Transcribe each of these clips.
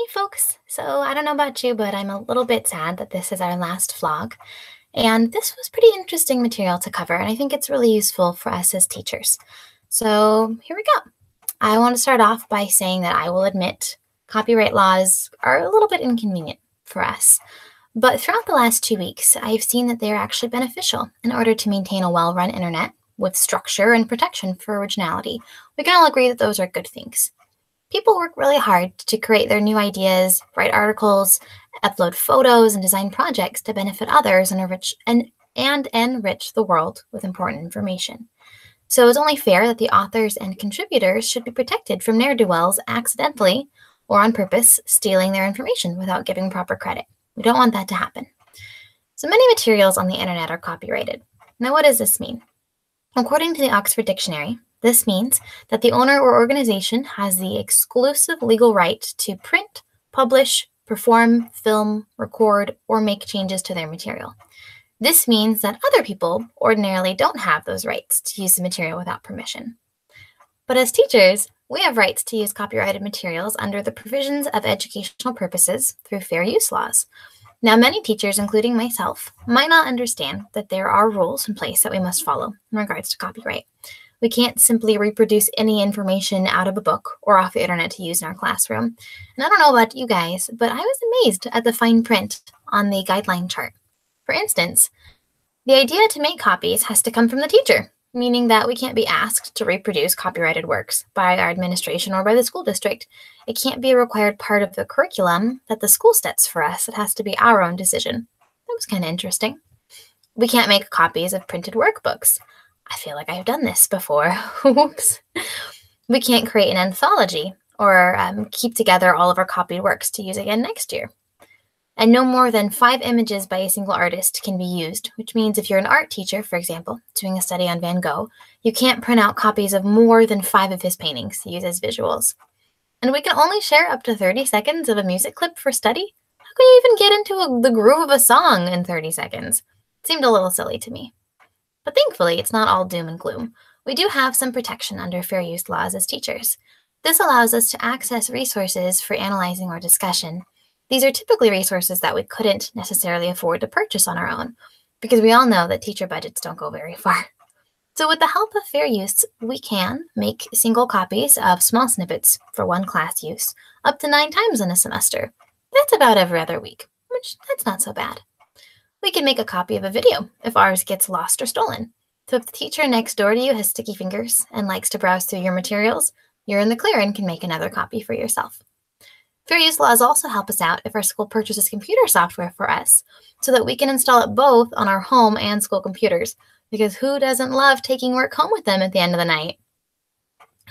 Hey folks, so I don't know about you, but I'm a little bit sad that this is our last vlog. And this was pretty interesting material to cover, and I think it's really useful for us as teachers. So here we go. I want to start off by saying that I will admit copyright laws are a little bit inconvenient for us. But throughout the last 2 weeks, I've seen that they are actually beneficial in order to maintain a well-run internet with structure and protection for originality. We can all agree that those are good things. People work really hard to create their new ideas, write articles, upload photos, and design projects to benefit others and enrich the world with important information. So it's only fair that the authors and contributors should be protected from ne'er-do-wells accidentally or on purpose stealing their information without giving proper credit. We don't want that to happen. So many materials on the internet are copyrighted. Now, what does this mean? According to the Oxford Dictionary, this means that the owner or organization has the exclusive legal right to print, publish, perform, film, record, or make changes to their material. This means that other people ordinarily don't have those rights to use the material without permission. But as teachers, we have rights to use copyrighted materials under the provisions of educational purposes through fair use laws. Now, many teachers, including myself, might not understand that there are rules in place that we must follow in regards to copyright. We can't simply reproduce any information out of a book or off the internet to use in our classroom. And I don't know about you guys, but I was amazed at the fine print on the guideline chart. For instance, the idea to make copies has to come from the teacher, meaning that we can't be asked to reproduce copyrighted works by our administration or by the school district. It can't be a required part of the curriculum that the school sets for us. It has to be our own decision. That was kind of interesting. We can't make copies of printed workbooks. I feel like I've done this before. Oops. We can't create an anthology or keep together all of our copied works to use again next year. And no more than 5 images by a single artist can be used, which means if you're an art teacher, for example, doing a study on Van Gogh, you can't print out copies of more than 5 of his paintings to use as visuals. And we can only share up to 30 seconds of a music clip for study? How can you even get into the groove of a song in 30 seconds? It seemed a little silly to me. But thankfully, it's not all doom and gloom. We do have some protection under fair use laws as teachers. This allows us to access resources for analyzing or discussion. These are typically resources that we couldn't necessarily afford to purchase on our own, because we all know that teacher budgets don't go very far. So with the help of fair use, we can make single copies of small snippets for one class use, up to 9 times in a semester. That's about every other week, which that's not so bad. We can make a copy of a video if ours gets lost or stolen. So if the teacher next door to you has sticky fingers and likes to browse through your materials, you're in the clear and can make another copy for yourself. Fair use laws also help us out if our school purchases computer software for us so that we can install it both on our home and school computers, because who doesn't love taking work home with them at the end of the night?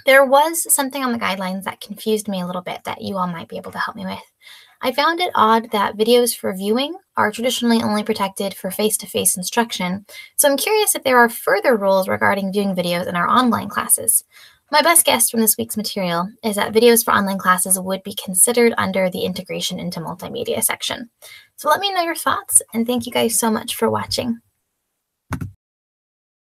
There was something on the guidelines that confused me a little bit that you all might be able to help me with. I found it odd that videos for viewing are traditionally only protected for face-to-face instruction, so I'm curious if there are further rules regarding viewing videos in our online classes. My best guess from this week's material is that videos for online classes would be considered under the integration into multimedia section. So let me know your thoughts, and thank you guys so much for watching.